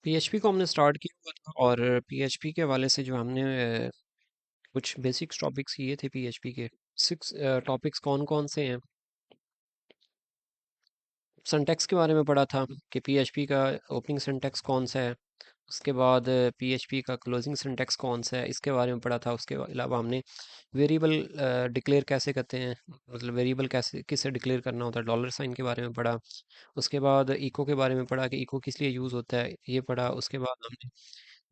PHP को हमने start किया हुआ था और पीएचपी के हवाले से जो हमने कुछ बेसिक्स टॉपिक्स किए थे पीएचपी के 6 टॉपिक्स कौन कौन से हैं। सिंटैक्स के बारे में पढ़ा था कि पीएचपी का ओपनिंग सिंटैक्स कौन सा है। उसके बाद पीएचपी का क्लोजिंग सिंटैक्स कौन सा है, इसके बारे में पढ़ा था। उसके अलावा हमने वेरिएबल डिक्लेयर कैसे करते हैं, मतलब वेरिएबल कैसे किसे डिक्लेयर करना होता है, डॉलर साइन के बारे में पढ़ा। उसके बाद इको के बारे में पढ़ा कि इको किस लिए यूज़ होता है, ये पढ़ा। उसके बाद हमने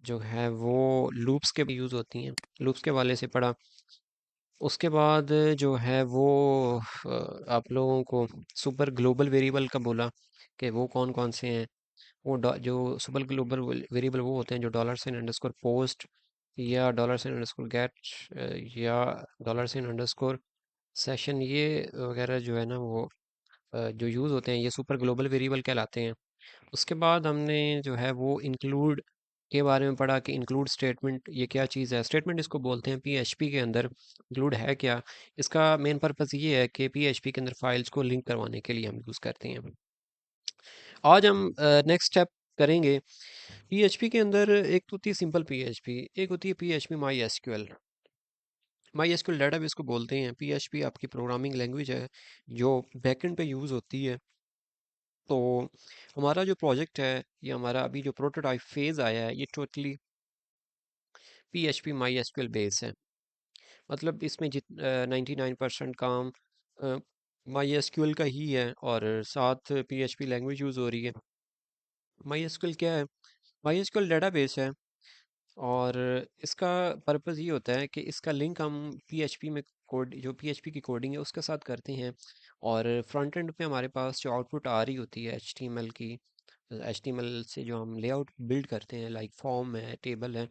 जो है वो लूप्स के यूज़ होती हैं, लूप्स के वाले से पढ़ा। उसके बाद जो है वो आप लोगों को सुपर ग्लोबल वेरिएबल का बोला कि वो कौन कौन से हैं। वो जो सुपर ग्लोबल वेरिएबल वो होते हैं जो डॉलर साइन अंडरस्कोर पोस्ट या डॉलर साइन अंडरस्कोर गेट या डॉलर साइन अंडरस्कोर सेशन, ये वगैरह जो है ना वो जो यूज़ होते हैं ये सुपर ग्लोबल वेरिएबल कहलाते हैं। उसके बाद हमने जो है वो इंक्लूड के बारे में पढ़ा कि इंक्लूड स्टेटमेंट ये क्या चीज़ है। स्टेटमेंट इसको बोलते हैं पीएचपी के अंदर। इंक्लूड है क्या, इसका मेन पर्पस ये है कि पीएचपी के अंदर फाइल्स को लिंक करवाने के लिए हम यूज़ करते हैं। आज हम नेक्स्ट स्टेप करेंगे। पीएचपी के अंदर एक तो होती है सिंपल पीएचपी, एक होती है PHP my SQL. My SQL database को बोलते हैं। पीएचपी आपकी प्रोग्रामिंग लैंग्वेज है जो बैकएंड पे यूज़ होती है। तो हमारा जो प्रोजेक्ट है, ये हमारा अभी जो प्रोटोटाइप फेज़ आया है, ये टोटली PHP MySQL बेस है। मतलब इसमें 99% काम MySQL का ही है और साथ PHP लैंग्वेज यूज़ हो रही है। MySQL क्या है? MySQL डेटाबेस है और इसका पर्पस ये होता है कि इसका लिंक हम PHP में कोड, जो PHP की कोडिंग है उसके साथ करते हैं। और फ्रंट एंड पे हमारे पास जो आउटपुट आ रही होती है HTML की, HTML से जो हम लेआउट बिल्ड करते हैं, लाइक फॉर्म है, टेबल है,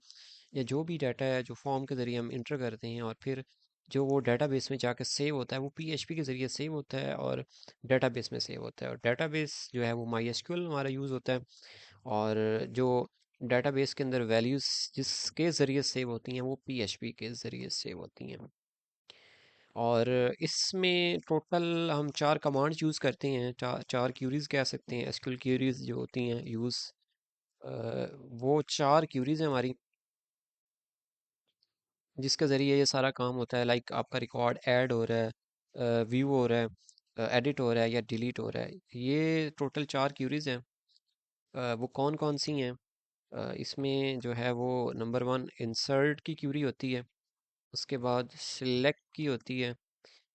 या जो भी डाटा है जो फॉर्म के ज़रिए हम इंटर करते हैं और फिर जो वो डेटाबेस में जाकर सेव होता है वो पीएचपी के ज़रिए सेव होता है और डेटाबेस में सेव होता है। और डेटाबेस जो है वो माई हमारा यूज़ होता है। और जो डेटाबेस के अंदर वैल्यूज़ जिसके ज़रिए सेव होती हैं वो पीएचपी के ज़रिए सेव होती हैं। और इसमें टोटल हम 4 कमांड्स यूज़ करते हैं, चार क्यूरीज कह सकते हैं। एसक्यूएल क्यूरीज जो होती हैं यूज़, वो 4 क्यूरीज हैं हमारी, जिसके ज़रिए ये सारा काम होता है। लाइक आपका रिकॉर्ड ऐड हो रहा है, व्यू हो रहा है, एडिट हो रहा है या डिलीट हो रहा है। ये टोटल 4 क्यूरीज हैं। वो कौन कौन सी हैं? इसमें जो है वो नंबर 1 इंसर्ट की क्यूरी होती है। उसके बाद सिलेक्ट की होती है।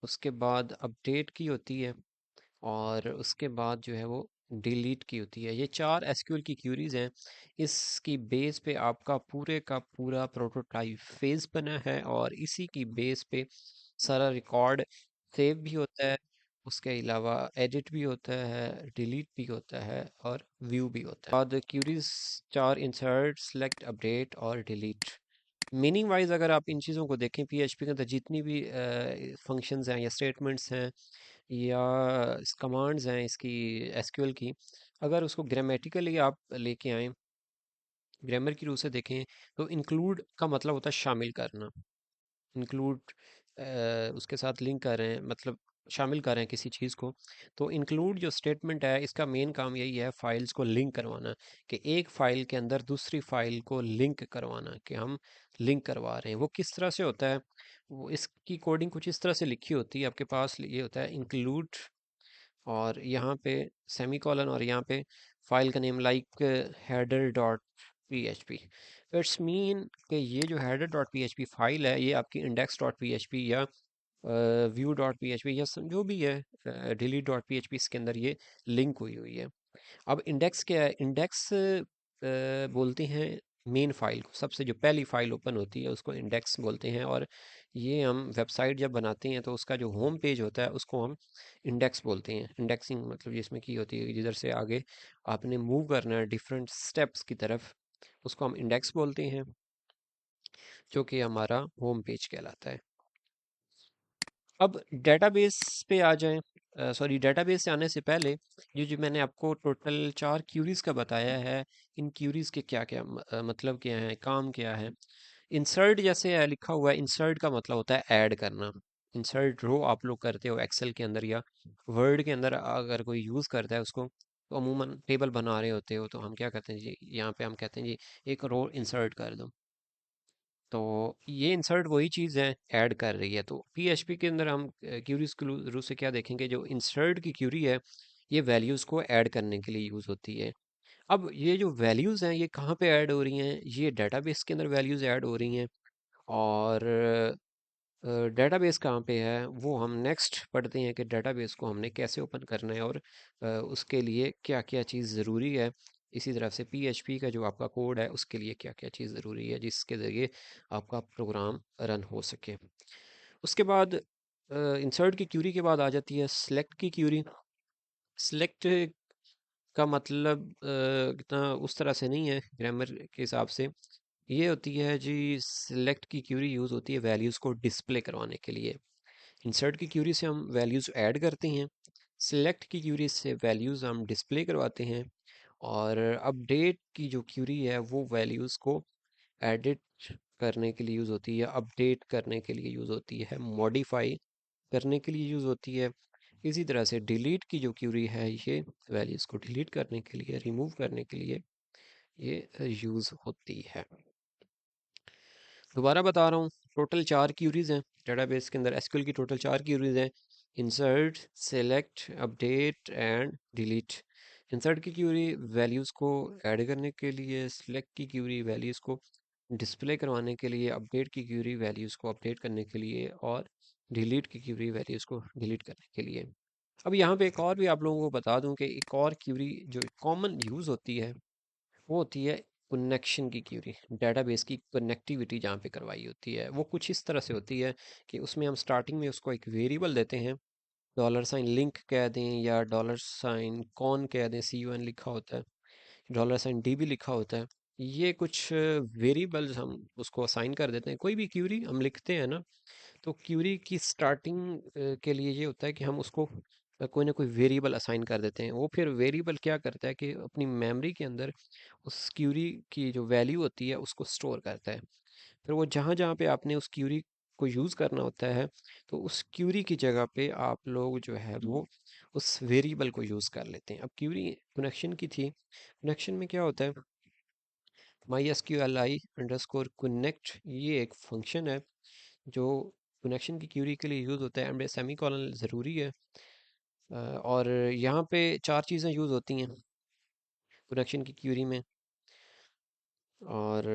उसके बाद अपडेट की होती है। और उसके बाद जो है वो डिलीट की होती है। ये 4 एसक्यूएल की क्यूरीज हैं। इसकी बेस पे आपका पूरे का पूरा प्रोटोटाइप फेज बना है और इसी की बेस पे सारा रिकॉर्ड सेव भी होता है। उसके अलावा एडिट भी होता है, डिलीट भी होता है और व्यू भी होता है। बाद क्यूरीज 4: इंसर्ट, सेलेक्ट, अपडेट और डिलीट। मीनिंग वाइज अगर आप इन चीज़ों को देखें, पीएचपी के अंदर जितनी भी फंक्शंस हैं या स्टेटमेंट्स हैं या कमांड्स हैं इसकी एसक्यूएल की, अगर उसको ग्रामेटिकली आप लेके आएँ, ग्रामर की रूप से देखें, तो इंक्लूड का मतलब होता है शामिल करना। इंक्लूड उसके साथ लिंक कर रहे हैं, मतलब शामिल कर रहे हैं किसी चीज़ को। तो इंक्लूड जो स्टेटमेंट है इसका मेन काम यही है फाइल्स को लिंक करवाना, कि एक फ़ाइल के अंदर दूसरी फ़ाइल को लिंक करवाना, कि हम लिंक करवा रहे हैं। वो किस तरह से होता है, वो इसकी कोडिंग कुछ इस तरह से लिखी होती है। आपके पास ये होता है इंक्लूड और यहाँ पे सेमीकोलन और यहाँ पे फाइल का name, like header dot P H P. It's mean कि ये जो header dot P H P file है ये आपकी index dot P H P या view dot P H P या जो भी है delete dot P H P, इसके अंदर ये लिंक हुई हुई है। अब इंडेक्स क्या है? इंडेक्स बोलते हैं मेन फाइल को, सबसे जो पहली फाइल ओपन होती है उसको इंडेक्स बोलते हैं। और ये हम वेबसाइट जब बनाते हैं तो उसका जो होम पेज होता है उसको हम इंडेक्स बोलते हैं। इंडेक्सिंग मतलब जिसमें की होती है जिधर से आगे आपने मूव करना है डिफरेंट स्टेप्स की तरफ, उसको हम इंडेक्स बोलते हैं, जो कि हमारा होम पेज कहलाता है। अब डेटाबेस पे आ जाएं। सॉरी, डेटाबेस से आने से पहले ये जो मैंने आपको टोटल 4 क्यूरीज का बताया है, इन क्यूरीज के क्या क्या मतलब क्या है, काम क्या है। इंसर्ट जैसे है लिखा हुआ है, इंसर्ट का मतलब होता है ऐड करना। इंसर्ट रो आप लोग करते हो एक्सेल के अंदर या वर्ड के अंदर, अगर कोई यूज़ करता है उसको, तो अमूमन टेबल बना रहे होते हो तो हम क्या करते हैं जी, यहाँ पे हम कहते हैं जी एक रो इंसर्ट कर दो। तो ये इंसर्ट वही चीज़ है, ऐड कर रही है। तो पीएचपी के अंदर हम क्यूरीज के रू से क्या देखेंगे, जो इंसर्ट की क्यूरी है ये वैल्यूज़ को ऐड करने के लिए यूज़ होती है। अब ये जो वैल्यूज़ हैं ये कहाँ पे ऐड हो रही हैं, ये डेटाबेस के अंदर वैल्यूज़ ऐड हो रही हैं। और डेटाबेस कहाँ पे है वो हम नेक्स्ट पढ़ते हैं कि डेटाबेस को हमने कैसे ओपन करना है, और उसके लिए क्या क्या चीज़ ज़रूरी है। इसी तरह से पीएचपी का जो आपका कोड है उसके लिए क्या क्या चीज़ ज़रूरी है जिसके ज़रिए आपका प्रोग्राम रन हो सके। उसके बाद इंसर्ट की क्यूरी के बाद आ जाती है सेलेक्ट की क्यूरी। सेलेक्ट का मतलब इतना उस तरह से नहीं है ग्रामर के हिसाब से। ये होती है जी, सिलेक्ट की क्यूरी यूज़ होती है वैल्यूज़ को डिस्प्ले करवाने के लिए। इंसर्ट की क्यूरी से हम वैल्यूज़ ऐड करते हैं, सिलेक्ट की क्यूरी से वैल्यूज़ हम डिस्प्ले करवाते हैं, और अपडेट की जो क्यूरी है वो वैल्यूज़ को एडिट करने के लिए यूज़ होती है, अपडेट करने के लिए यूज़ होती है, मॉडिफाई करने के लिए यूज़ होती है। इसी तरह से डिलीट की जो क्यूरी है ये वैल्यूज़ को डिलीट करने के लिए, रिमूव करने के लिए ये यूज़ होती है। दोबारा बता रहा हूँ, टोटल 4 क्यूरीज हैं डेटाबेस के अंदर। एसक्यूएल की टोटल 4 क्यूरीज हैं, insert, select, update and delete. Insert की क्यूरी वैल्यूज़ को ऐड करने के लिए, सेलेक्ट की क्यूरी वैल्यूज़ को डिस्प्ले करवाने के लिए, अपडेट की क्यूरी वैल्यूज़ को अपडेट करने के लिए, और डिलीट की क्यूरी वैल्यूज़ को डिलीट करने के लिए। अब यहाँ पे एक और भी आप लोगों को बता दूं कि एक और क्यूरी जो कॉमन यूज़ होती है वो होती है कनेक्शन की क्यूरी। डेटाबेस की कनेक्टिविटी जहाँ पे करवाई होती है वो कुछ इस तरह से होती है कि उसमें हम स्टार्टिंग में उसको एक वेरिएबल देते हैं, डॉलर साइन लिंक कह दें या डॉलर साइन कॉन कह दें, CON लिखा होता है, डॉलर साइन DB लिखा होता है। ये कुछ वेरिएबल्स हम उसको असाइन कर देते हैं। कोई भी क्यूरी हम लिखते हैं ना, तो क्यूरी की स्टार्टिंग के लिए ये होता है कि हम उसको कोई ना कोई वेरिएबल असाइन कर देते हैं। वो फिर वेरिएबल क्या करता है कि अपनी मेमोरी के अंदर उस क्यूरी की जो वैल्यू होती है उसको स्टोर करता है। फिर वो जहाँ जहाँ पे आपने उस क्यूरी को यूज़ करना होता है तो उस क्यूरी की जगह पे आप लोग जो है वो उस वेरिएबल को यूज़ कर लेते हैं। अब क्यूरी कनेक्शन की थी, कनेक्शन में क्या होता है, my S Q L I underscore connect, ये एक फंक्शन है जो कनेक्शन की क्यूरी के लिए यूज़ होता है। एंड सेमी कॉलन ज़रूरी है। और यहाँ पे 4 चीज़ें यूज़ होती हैं कनेक्शन की क्यूरी में। और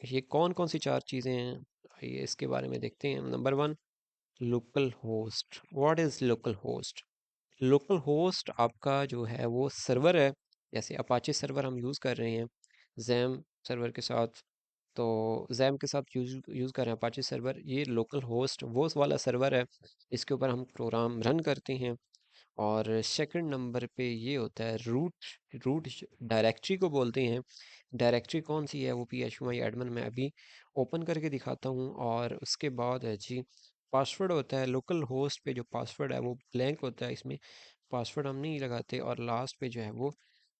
ये कौन कौन सी 4 चीज़ें हैं, आइए इसके बारे में देखते हैं। Number 1, local host. What is local host? Local host आपका जो है वो सर्वर है। जैसे अपाचे सर्वर हम यूज़ कर रहे हैं जैम सर्वर के साथ, तो जैम के साथ यूज़ कर रहे हैं अपाचे सर्वर, ये लोकल होस्ट वो वाला सर्वर है, इसके ऊपर हम प्रोग्राम रन करते हैं। और सेकंड नंबर पे ये होता है रूट। रूट डायरेक्टरी को बोलते हैं। डायरेक्टरी कौन सी है वो PHP एडमिन में अभी ओपन करके दिखाता हूँ। और उसके बाद है जी पासवर्ड होता है। लोकल होस्ट पे जो पासवर्ड है वो ब्लैंक होता है, इसमें पासवर्ड हम नहीं लगाते। और लास्ट पे जो है वो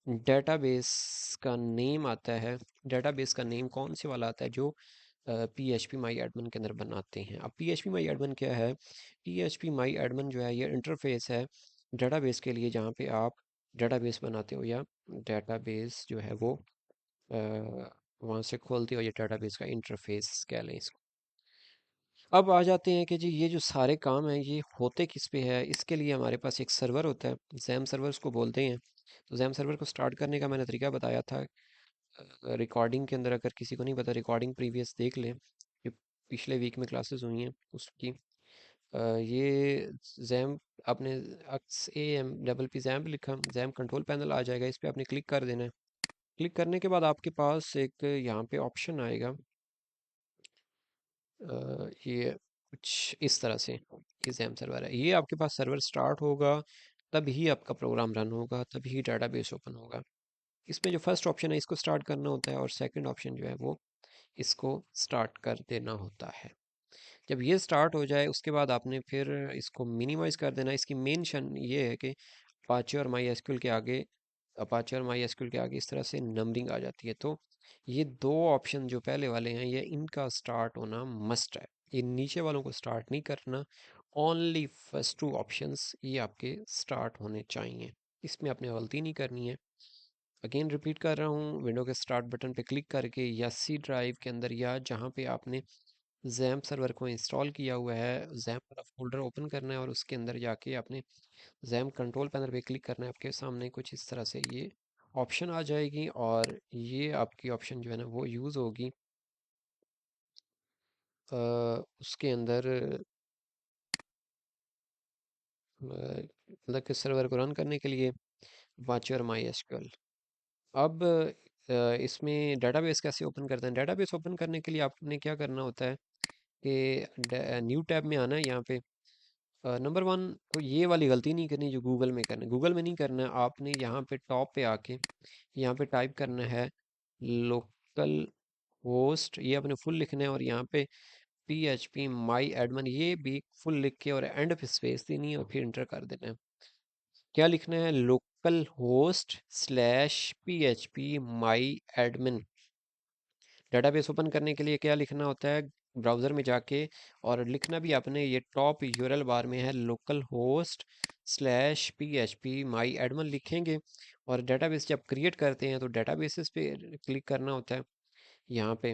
डेटाबेस का नेम आता है। डेटाबेस का नेम कौन से वाला आता है, जो PHP माई एडमिन के अंदर बनाते हैं। अब PHP माई एडमिन क्या है? PHP माई एडमिन जो है ये इंटरफेस है डेटाबेस के लिए, जहाँ पे आप डेटाबेस बनाते हो या डेटाबेस जो है वो वहाँ से खोलते हो, ये डेटाबेस का इंटरफेस कह लें इसको। अब आ जाते हैं कि जी ये जो सारे काम हैं ये होते किस पे है। इसके लिए हमारे पास एक सर्वर होता है, जैम सर्वर उसको बोलते हैं। तो जैम सर्वर को स्टार्ट करने का मैंने तरीका बताया था रिकॉर्डिंग के अंदर। अगर किसी को नहीं पता, रिकॉर्डिंग प्रीवियस देख लें, जो पिछले वीक में क्लासेस हुई हैं उसकी। ये जैम आपने XAMPP जैम लिखा, जैम कंट्रोल पैनल आ जाएगा, इस पर आपने क्लिक कर देना है। क्लिक करने के बाद आपके पास एक यहाँ पे ऑप्शन आएगा, ये कुछ इस तरह से, ये जैम सर्वर है। ये आपके पास सर्वर स्टार्ट होगा तभी आपका प्रोग्राम रन होगा, तभी डेटाबेस ओपन होगा। इसमें जो फर्स्ट ऑप्शन है इसको स्टार्ट करना होता है, और सेकंड ऑप्शन जो है वो इसको स्टार्ट कर देना होता है। जब ये स्टार्ट हो जाए उसके बाद आपने फिर इसको मिनिमाइज़ कर देना। इसकी मेन शन ये है कि अपाचे और माई एसक्यूएल के आगे, अपाचे और माई एसक्यूएल के आगे इस तरह से नंबरिंग आ जाती है। तो ये दो ऑप्शन जो पहले वाले हैं ये इनका स्टार्ट होना मस्ट है। ये नीचे वालों को स्टार्ट नहीं करना, ओनली फर्स्ट 2 ऑप्शंस ये आपके स्टार्ट होने चाहिए। इसमें आपने गलती नहीं करनी है। अगेन रिपीट कर रहा हूँ, विंडो के स्टार्ट बटन पे क्लिक करके या सी ड्राइव के अंदर या जहाँ पे आपने जैम्प सर्वर को इंस्टॉल किया हुआ है, जैम्प वाला फोल्डर ओपन करना है और उसके अंदर जाके आपने जैम्प कंट्रोल पैनल पे क्लिक करना है। आपके सामने कुछ इस तरह से ये ऑप्शन आ जाएगी और ये आपकी ऑप्शन जो है ना वो यूज़ होगी उसके अंदर मतलब कि सर्वर को रन करने के लिए वाच योर माई एसक्यूएल। अब इसमें डेटाबेस कैसे ओपन करते हैं? डेटाबेस ओपन करने के लिए आपने क्या करना होता है कि न्यू टैब में आना है। यहाँ पे नंबर वन तो ये वाली गलती नहीं करनी जो गूगल में करना है। गूगल में नहीं करना है, आपने यहाँ पे टॉप पे आके यहाँ पे टाइप करना है लोकल होस्ट, ये आपने फुल लिखना है और यहाँ पे पी एच पी माई एडमन ये भी फुल लिख के और एंड पे स्पेस देनी है और फिर इंटर कर देना है। क्या लिखना है? Local host slash P H P माई एडमिन। डेटाबेस ओपन करने के लिए क्या लिखना होता है? ब्राउज़र में जाके और लिखना भी आपने ये टॉप यूआरएल बार में है local host slash P H P माई एडमिन लिखेंगे। और डेटाबेस जब क्रिएट करते हैं तो डेटाबेसेस पे क्लिक करना होता है। यहाँ पे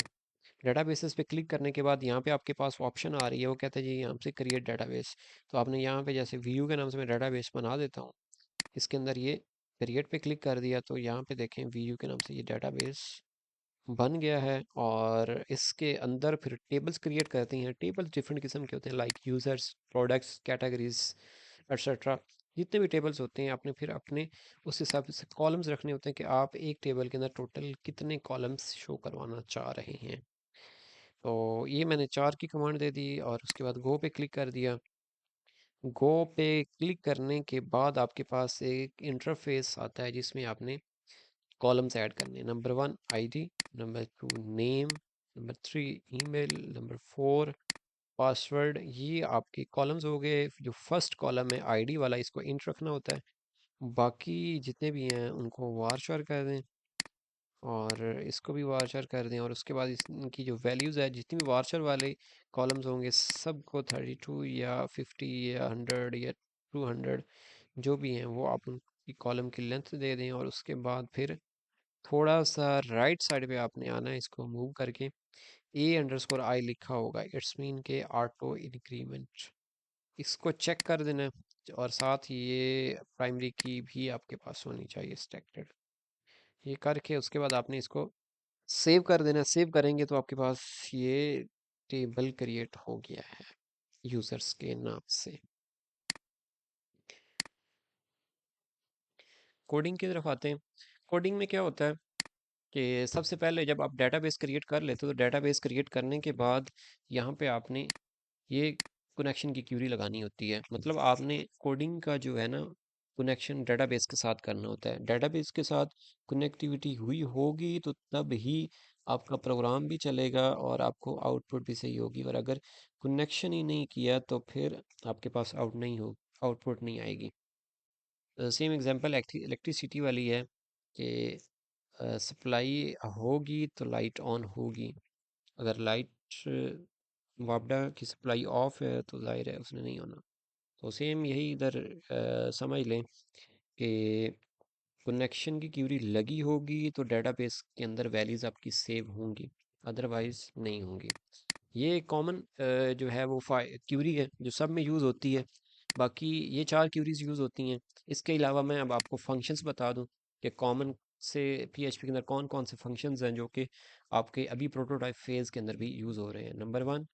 डेटाबेसेस पे क्लिक करने के बाद यहाँ पे आपके पास ऑप्शन आ रही है, वो कहता है जी यहाँ से क्रिएट डेटाबेस। तो आपने यहाँ पे जैसे व्यू के नाम से मैं डेटाबेस बना देता हूँ, इसके अंदर ये क्रिएट पे क्लिक कर दिया तो यहाँ पे देखें व्यू के नाम से ये डेटाबेस बन गया है। और इसके अंदर फिर टेबल्स क्रिएट करती हैं। टेबल्स डिफरेंट किस्म के होते हैं like users, products, categories etcetera. जितने भी टेबल्स होते हैं आपने फिर अपने उस हिसाब से कॉलम्स रखने होते हैं कि आप एक टेबल के अंदर टोटल कितने कॉलम्स शो करवाना चाह रहे हैं। तो ये मैंने 4 की कमांड दे दी और उसके बाद गो पे क्लिक कर दिया। गो पे क्लिक करने के बाद आपके पास एक इंटरफेस आता है जिसमें आपने कॉलम्स ऐड करने हैं। Number 1 ID, number 2 name, number 3 email, number 4 password. ये आपके कॉलम्स हो गए। जो फर्स्ट कॉलम है आईडी वाला, इसको इंट रखना होता है। बाकी जितने भी हैं उनको वार कर दें और इसको भी वार्चर कर दें। और उसके बाद इनकी जो वैल्यूज़ है जितनी भी वार्चर वाले कॉलम्स होंगे सबको 32 या 50 या 100 या 200 जो भी हैं वो आप उनकी कॉलम की लेंथ दे दें। और उसके बाद फिर थोड़ा सा राइट साइड पे आपने आना है, इसको मूव करके ए अंडरस्कोर आई लिखा होगा, इट्स मीन के ऑटो इंक्रीमेंट, इसको चेक कर देना है। और साथ ही ये प्राइमरी की भी आपके पास होनी चाहिए स्टैक्ड। ये करके उसके बाद आपने इसको सेव कर देना। सेव करेंगे तो आपके पास ये टेबल क्रिएट हो गया है यूज़र्स के नाम से। कोडिंग की तरफ आते हैं। कोडिंग में क्या होता है कि सबसे पहले जब आप डेटाबेस क्रिएट कर लेते हो तो डेटाबेस क्रिएट करने के बाद यहाँ पे आपने ये कनेक्शन की क्यूरी लगानी होती है। मतलब आपने कोडिंग का जो है ना कनेक्शन डेटाबेस के साथ करना होता है। डेटाबेस के साथ कनेक्टिविटी हुई होगी तो तब ही आपका प्रोग्राम भी चलेगा और आपको आउटपुट भी सही होगी। और अगर कनेक्शन ही नहीं किया तो फिर आपके पास आउटपुट नहीं आएगी। सेम एग्जांपल इलेक्ट्रिसिटी वाली है कि सप्लाई होगी तो लाइट ऑन होगी। अगर लाइट वापडा की सप्लाई ऑफ है तो जाहिर है उसने नहीं होना। तो सेम यही इधर समझ लें कि कनेक्शन की क्यूरी लगी होगी तो डेटाबेस के अंदर वैल्यूज़ आपकी सेव होंगी, अदरवाइज नहीं होंगी। ये कॉमन जो है वो क्यूरी है जो सब में यूज़ होती है। बाकी ये 4 क्यूरीज यूज़ होती हैं। इसके अलावा मैं अब आपको फंक्शंस बता दूं कि कॉमन से पीएचपी के अंदर कौन कौन से फंक्शंस हैं जो कि आपके अभी प्रोटोटाइप फेज़ के अंदर भी यूज़ हो रहे हैं। नंबर 1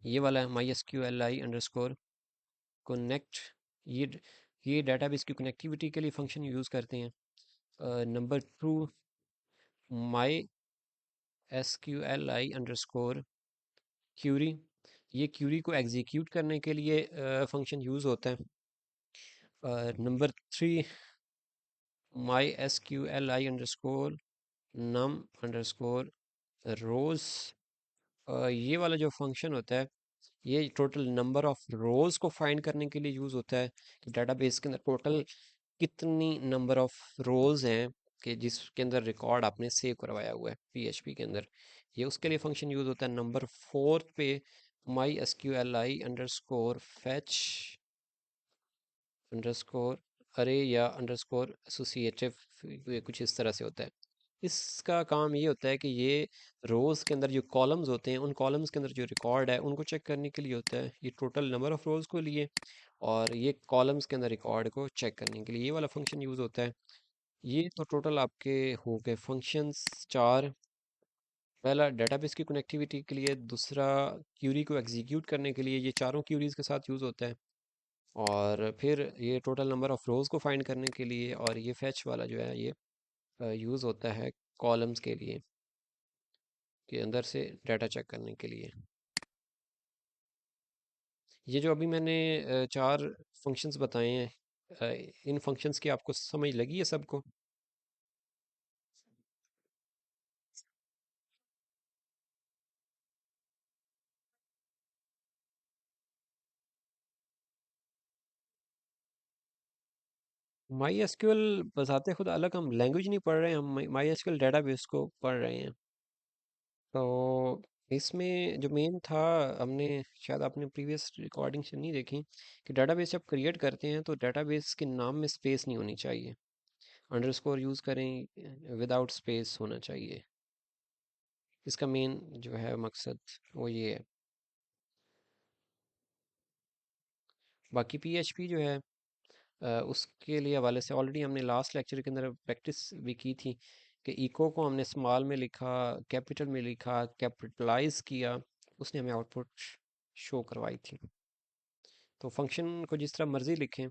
ये वाला है my S Q L I underscore connect. ये ये डेटाबेस की कनेक्टिविटी के लिए फंक्शन यूज़ करते हैं। Number 2 my S Q L I underscore query, ये क्यूरी को एग्जीक्यूट करने के लिए फंक्शन यूज़ होता है। Number 3 my S Q L I underscore num underscore rows, ये वाला जो फंक्शन होता है ये टोटल नंबर ऑफ रोज़ को फाइंड करने के लिए यूज़ होता है कि डेटाबेस के अंदर टोटल कितनी नंबर ऑफ रोज़ हैं कि जिसके अंदर रिकॉर्ड आपने सेव करवाया हुआ है पीएचपी के अंदर। ये उसके लिए फंक्शन यूज़ होता है। नंबर 4 पे my S Q L I underscore fetch underscore array या अंडरस्कोर एसोसिएटिव, ये कुछ इस तरह से होता है। इसका काम ये होता है कि ये रोज़ के अंदर जो कॉलम्स होते हैं, उन कॉलम्स के अंदर जो रिकॉर्ड है उनको चेक करने के लिए होता है। ये टोटल नंबर ऑफ़ रोज़ को लिए, और ये कॉलम्स के अंदर रिकॉर्ड को चेक करने के लिए ये वाला फंक्शन यूज़ होता है। ये तो टोटल आपके हो गए फंक्शंस चार। पहला डेटाबेस की कनेक्टिविटी के लिए, दूसरा क्यूरी को एग्जीक्यूट करने के लिए, ये चारों क्यूरीज के साथ यूज़ होता है। और फिर ये टोटल नंबर ऑफ़ रोज़ को फाइंड करने के लिए, और ये फैच वाला जो है ये यूज़ होता है कॉलम्स के लिए, के अंदर से डाटा चेक करने के लिए। ये जो अभी मैंने चार फंक्शंस बताए हैं, इन फंक्शंस की आपको समझ लगी है सबको? माई एसक्यूएल बजाते खुद अलग हम लैंग्वेज नहीं पढ़ रहे हैं, हम माई एसक्यूएल डेटाबेस को पढ़ रहे हैं। तो इसमें जो मेन था, हमने शायद आपने प्रीवियस रिकॉर्डिंग से नहीं देखी, कि डेटाबेस जब क्रिएट करते हैं तो डेटाबेस के नाम में स्पेस नहीं होनी चाहिए। अंडरस्कोर यूज़ करें, विदाउट स्पेस होना चाहिए। इसका मेन जो है मकसद वो ये है। बाकी पीएचपी जो है, उसके लिए हवाले से ऑलरेडी हमने लास्ट लेक्चर के अंदर प्रैक्टिस भी की थी, कि इको को हमने स्मॉल में लिखा, कैपिटल में लिखा, कैपिटलाइज किया, उसने हमें आउटपुट शो करवाई थी। तो फंक्शन को जिस तरह मर्ज़ी लिखें,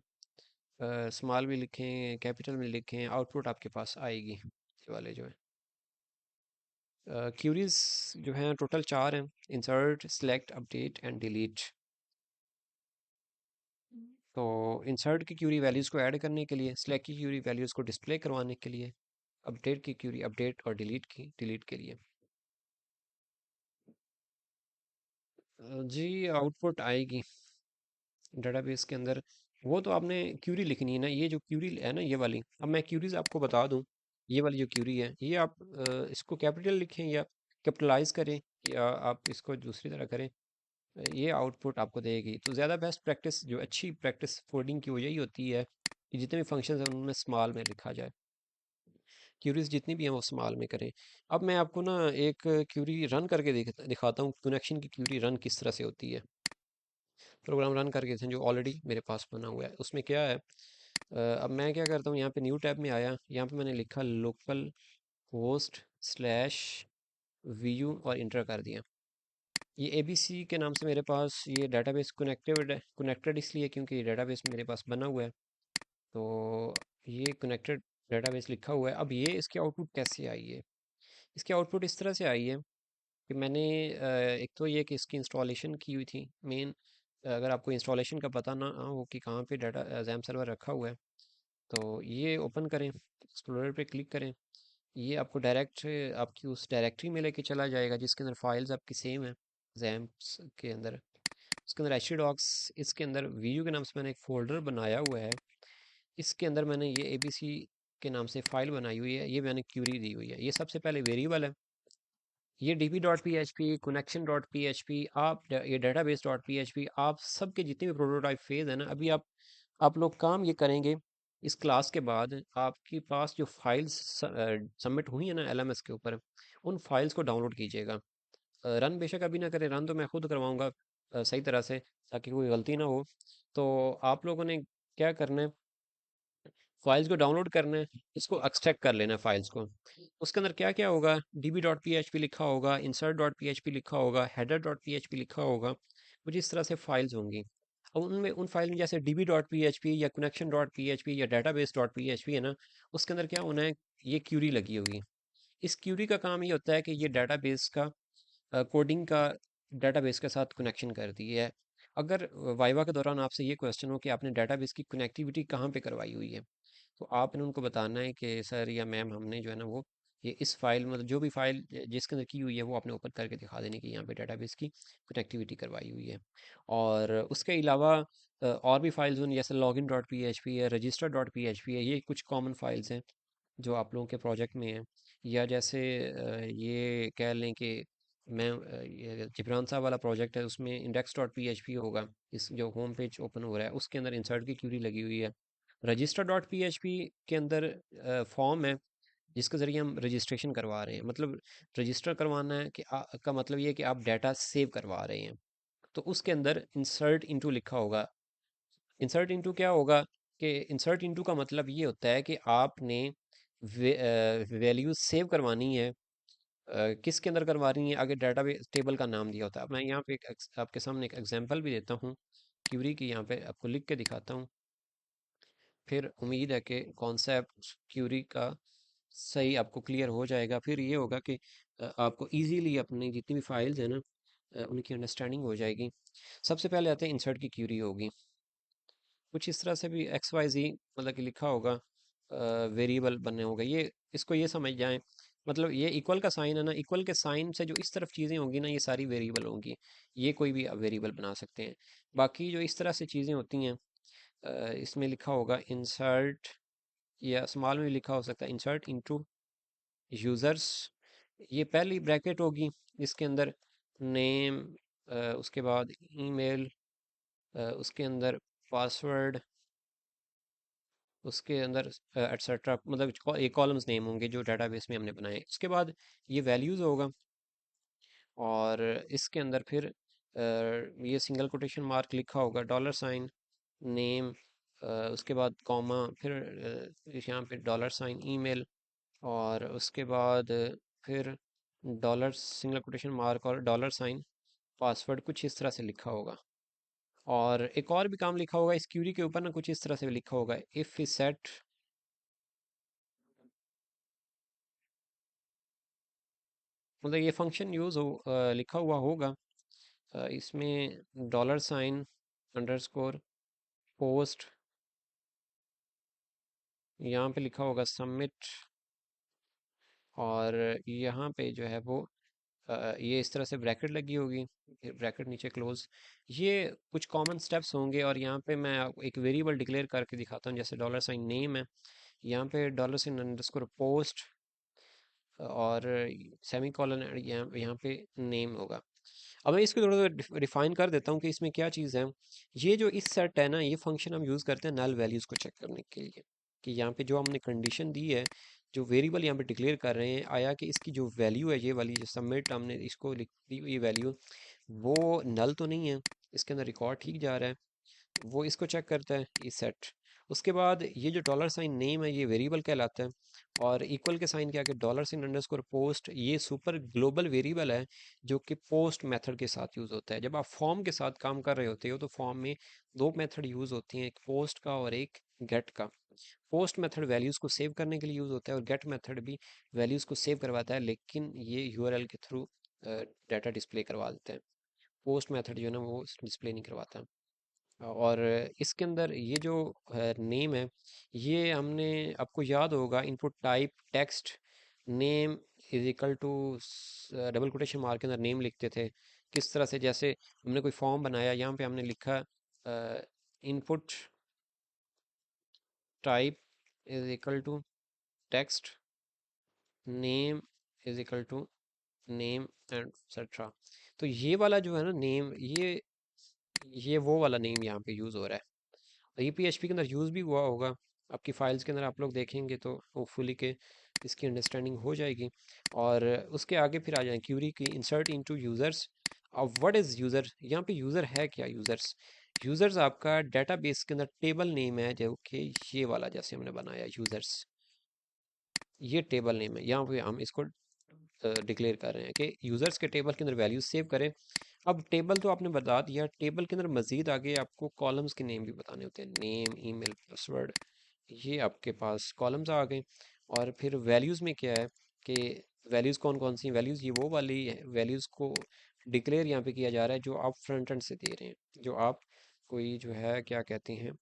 स्मॉल भी लिखें, कैपिटल में लिखें, आउटपुट आपके पास आएगी। ये वाले जो है क्यूरीज जो हैं टोटल चार हैं: insert, select, update and delete. तो इंसर्ट की क्यूरी वैल्यूज़ को ऐड करने के लिए, सेलेक्ट की क्यूरी वैल्यूज़ को डिस्प्ले करवाने के लिए, अपडेट की क्यूरी अपडेट और डिलीट की डिलीट के लिए। जी, आउटपुट आएगी डेटाबेस के अंदर। वो तो आपने क्यूरी लिखनी है ना, ये जो क्यूरी है ना ये वाली, अब मैं क्यूरीज आपको बता दूं। ये वाली जो क्यूरी है, ये आप इसको कैपिटल लिखें या कैपिटलाइज करें, या आप इसको दूसरी तरह करें, ये आउटपुट आपको देगी। तो ज़्यादा बेस्ट प्रैक्टिस, जो अच्छी प्रैक्टिस कोडिंग की, वो यही होती है कि जितने भी फंक्शंस हैं उनमें स्मॉल में लिखा जाए। क्यूरीज जितनी भी हैं वो स्मॉल में करें। अब मैं आपको ना एक क्यूरी रन करके दिखाता हूँ, कनेक्शन की क्यूरी रन किस तरह से होती है। प्रोग्राम रन करके थे जो ऑलरेडी मेरे पास बना हुआ है, उसमें क्या है, अब मैं क्या करता हूँ, यहाँ पे न्यू टैब में आया, यहाँ पे मैंने लिखा लोकल होस्ट स्लैश वीयू और इंटर कर दिया। ये एबीसी के नाम से मेरे पास ये डाटाबेस कनेक्टेड है, कनेक्टेड इसलिए क्योंकि ये डाटाबेस मेरे पास बना हुआ है। तो ये कनेक्टेड डाटाबेस लिखा हुआ है। अब ये इसकी आउटपुट कैसे आई है? इसकी आउटपुट इस तरह से आई है कि मैंने एक तो ये कि इसकी इंस्टॉलेशन की हुई थी मेन। अगर आपको इंस्टॉलेशन का पता ना हो कि कहाँ पे डाटा जैम सर्वर रखा हुआ है, तो ये ओपन करें, एक्सप्लोरर पे क्लिक करें। ये आपको डायरेक्ट आपकी उस डायरेक्टरी में लेके चला जाएगा जिसके अंदर फाइल्स आपकी सेम है जैम्स के अंदर। उसके अंदर एच डॉक्स, इसके अंदर वीयू के नाम से मैंने एक फ़ोल्डर बनाया हुआ है। इसके अंदर मैंने ये एबीसी के नाम से फ़ाइल बनाई हुई है, ये मैंने क्यूरी दी हुई है। ये सबसे पहले वेरिएबल है, ये db dot P H P, connection dot P H P, ये database dot P H P, आप सबके जितने भी प्रोटोटाइप फेज है ना, अभी आप लोग काम ये करेंगे। इस क्लास के बाद आपके पास जो फाइल्स सबमिट हुई है ना एलएमएस के ऊपर, उन फाइल्स को डाउनलोड कीजिएगा। रन बेशक अभी ना करें, रन तो मैं खुद करवाऊंगा सही तरह से, ताकि कोई गलती ना हो। तो आप लोगों ने क्या करना है, फाइल्स को डाउनलोड करना है, इसको एक्सट्रैक्ट कर लेना है फाइल्स को। उसके अंदर क्या क्या होगा, db dot P H P लिखा होगा, insert dot P H P लिखा होगा, header dot P H P लिखा होगा, कुछ इस तरह से फाइल्स होंगी। और उनमें उन फाइल में जैसे db dot P H P या connection dot P H P या database dot P H P है ना, उसके अंदर क्या होना है, ये क्यूरी लगी होगी। इस क्यूरी का काम ये होता है कि ये डेटाबेस का कोडिंग का डेटाबेस के साथ कनेक्शन करती है। अगर वाइवा के दौरान आपसे ये क्वेश्चन हो कि आपने डेटाबेस की कनेक्टिविटी कहाँ पे करवाई हुई है, तो आपने उनको बताना है कि सर या मैम, हमने जो है ना वो ये इस फाइल, मतलब जो भी फाइल जिसके अंदर की हुई है वो आपने ओपन करके दिखा देनी कि यहाँ पे डेटाबेस की कनेक्टिविटी करवाई हुई है। और उसके अलावा और भी फाइल्स हों, जैसे login dot P H P है, register dot P H P है, ये कुछ कॉमन फाइल्स हैं जो आप लोगों के प्रोजेक्ट में हैं। या जैसे ये कह लें कि ये जिब्रान साहब वाला प्रोजेक्ट है, उसमें index dot P H P होगा। इस जो होम पेज ओपन हो रहा है उसके अंदर इंसर्ट की क्यूरी लगी हुई है, रजिस्टर डॉट पी के अंदर फॉर्म है जिसके ज़रिए हम रजिस्ट्रेशन करवा रहे हैं। मतलब रजिस्टर करवाना है कि का मतलब ये है कि आप डाटा सेव करवा रहे हैं। तो उसके अंदर इंसर्ट इनटू लिखा होगा। इंसर्ट इनटू क्या होगा कि इंसर्ट इनटू का मतलब ये होता है कि आपने वैल्यू सेव करवानी है। किसके अंदर करवानी है, आगे डाटाबेस टेबल का नाम दिया होता है। अब मैं यहाँ पे आपके सामने एक एग्जांपल भी देता हूँ क्यूरी की, यहाँ पे आपको लिख के दिखाता हूँ। फिर उम्मीद है कि कॉन्सेप्ट क्यूरी का सही आपको क्लियर हो जाएगा। फिर ये होगा कि आपको इजीली अपनी जितनी भी फाइल्स हैं ना उनकी अंडरस्टैंडिंग हो जाएगी। सबसे पहले आते हैं इंसर्ट की क्यूरी होगी कुछ इस तरह से भी एक्स वाई जी मतलब कि लिखा होगा, वेरिएबल बने होंगे ये। इसको ये समझ जाएं, मतलब ये इक्वल का साइन है ना, इक्वल के साइन से जो इस तरफ चीज़ें होंगी ना ये सारी वेरिएबल होंगी। ये कोई भी वेरिएबल बना सकते हैं। बाकी जो इस तरह से चीज़ें होती हैं इसमें लिखा होगा इंसर्ट, या स्मॉल में लिखा हो सकता है इंसर्ट इनटू यूज़र्स। ये पहली ब्रैकेट होगी जिसके अंदर नेम, उसके बाद ईमेल, उसके अंदर पासवर्ड, उसके अंदर एटसेट्रा, मतलब एक कॉलम्स नेम होंगे जो डेटाबेस में हमने बनाए। उसके बाद ये वैल्यूज़ होगा और इसके अंदर फिर ये सिंगल कोटेशन मार्क लिखा होगा, डॉलर साइन नेम, उसके बाद कॉमा, फिर यहाँ पे डॉलर साइन ईमेल, और उसके बाद फिर डॉलर सिंगल कोटेशन मार्क और डॉलर साइन पासवर्ड, कुछ इस तरह से लिखा होगा। और एक और भी काम लिखा होगा इस क्यूरी के ऊपर ना, कुछ इस तरह से लिखा होगा, इफ़ इज सेट, मतलब ये फंक्शन यूज़ हो लिखा हुआ होगा इसमें डॉलर साइन अंडरस्कोर पोस्ट, यहाँ पे लिखा होगा सबमिट, और यहाँ पे जो है वो ये इस तरह से ब्रैकेट लगी होगी, फिर ब्रैकेट नीचे क्लोज। ये कुछ कॉमन स्टेप्स होंगे। और यहाँ पे मैं आपको एक वेरिएबल डिक्लेयर करके दिखाता हूँ, जैसे डॉलर साइन नेम है, यहाँ पे डॉलर साइन अंडरस्कोर पोस्ट, और सेमी कॉलन यहाँ यहाँ पे नेम होगा। अब मैं इसको थोड़ा सा रिफाइन कर देता हूँ कि इसमें क्या चीज़ है। ये जो इस सेट है ना, ये फंक्शन हम यूज़ करते हैं नल वैल्यूज़ को चेक करने के लिए, कि यहाँ पे जो हमने कंडीशन दी है, जो वेरिएबल यहाँ पे डिक्लेयर कर रहे हैं, आया कि इसकी जो वैल्यू है, ये वाली जो सबमिट हमने इसको लिख दी, ये वैल्यू वो नल तो नहीं है, इसके अंदर रिकॉर्ड ठीक जा रहा है, वो इसको चेक करता है ये सेट। उसके बाद ये जो डॉलर साइन नेम है ये वेरिएबल कहलाता है, और इक्वल के साइन के आगे डॉलर साइन अंडरस्कोर पोस्ट, ये सुपर ग्लोबल वेरिएबल है जो कि पोस्ट मेथड के साथ यूज़ होता है। जब आप फॉर्म के साथ काम कर रहे होते हो तो फॉर्म में दो मेथड यूज़ होती हैं, एक पोस्ट का और एक गेट का। पोस्ट मेथड वैल्यूज़ को सेव करने के लिए यूज़ होता है और गेट मेथड भी वैल्यूज़ को सेव करवाता है, लेकिन ये यूआरएल के थ्रू डाटा डिस्प्ले करवा देता है। पोस्ट मेथड जो है ना वो डिस्प्ले नहीं करवाता। और इसके अंदर ये जो नेम है, ये हमने, आपको याद होगा input type text name is equal to double quotation mark के अंदर नेम लिखते थे। किस तरह से, जैसे हमने कोई फॉर्म बनाया, यहाँ पे हमने लिखा input type is equal to text name is equal to name and etcetera. तो ये वाला जो है ना नेम, ये वो वाला नेम यहाँ पे यूज़ हो रहा है। ये पीएचपी के अंदर यूज़ भी हुआ होगा, आपकी फाइल्स के अंदर आप लोग देखेंगे तो होपफुली के इसकी अंडरस्टैंडिंग हो जाएगी। और उसके आगे फिर आ जाए क्यूरी की इंसर्ट इनटू यूज़र्स। अब व्हाट इज़ यूज़र, यहाँ पे यूज़र है क्या? यूज़र्स, यूज़र्स आपका डेटाबेस के अंदर टेबल नेम है, जो कि ये वाला जैसे हमने बनाया यूज़र्स, ये टेबल नेम है। यहाँ पे हम इसको डिक्लेयर कर रहे हैं कि यूज़र्स के टेबल के अंदर वैल्यूज सेव करें। अब टेबल तो आपने बता दिया, टेबल के अंदर मज़ीद आगे आपको कॉलम्स के नेम भी बताने होते हैं, नेम ईमेल पासवर्ड, ये आपके पास कॉलम्स आ गए। और फिर वैल्यूज़ में क्या है कि वैल्यूज़ कौन कौन सी वैल्यूज़, ये वो वाली वैल्यूज़ को डिक्लेयर यहाँ पे किया जा रहा है जो आप फ्रंट एंड से दे रहे हैं, जो आप कोई जो है क्या कहते हैं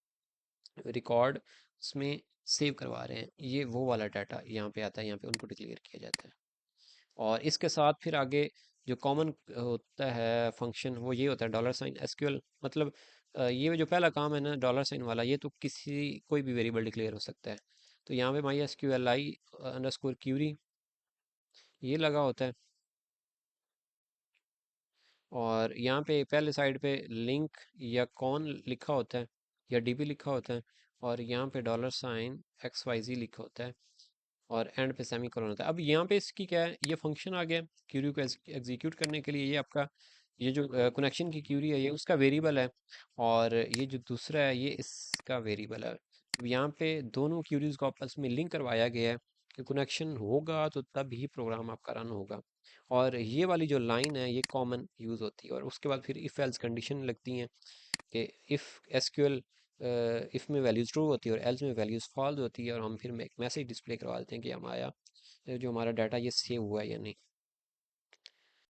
रिकॉर्ड उसमें सेव करवा रहे हैं, ये वो वाला डाटा यहाँ पे आता है, यहाँ पे उनको डिक्लेयर किया जाता है। और इसके साथ फिर आगे जो कॉमन होता है फंक्शन, वो ये होता है डॉलर साइन एसक्यूएल। मतलब ये जो पहला काम है ना डॉलर साइन वाला, ये तो किसी कोई भी वेरिएबल डिक्लेयर हो सकता है। तो यहाँ पे my S Q L I underscore query ये लगा होता है। और यहाँ पे पहले साइड पे लिंक या कौन लिखा होता है, या डीबी लिखा होता है। और यहाँ पे $साइन XYZ लिखा होता है और एंड पे सेमी कोलन होता है। अब यहाँ पे इसकी क्या है, ये फंक्शन आ गया क्यूरी को एग्जीक्यूट करने के लिए। ये आपका ये जो कनेक्शन की क्यूरी है ये उसका वेरिएबल है, और ये जो दूसरा है ये इसका वेरिएबल है। अब यहाँ पे दोनों क्यूरीज को आपस में लिंक करवाया गया है कि कनेक्शन होगा तो तब ही प्रोग्राम आपका रन होगा। और ये वाली जो लाइन है ये कॉमन यूज़ होती है, और उसके बाद फिर इफ़ एल्स कंडीशन लगती हैं कि इफ़ एसक्यूएल इफ़ में वैल्यूज़ ट्रू होती है और एल्स में वैल्यूज़ फॉल्स होती है, और हम फिर एक मैसेज डिस्प्ले करवा देते हैं कि हमारा जो हमारा डाटा ये सेव हुआ है या नहीं।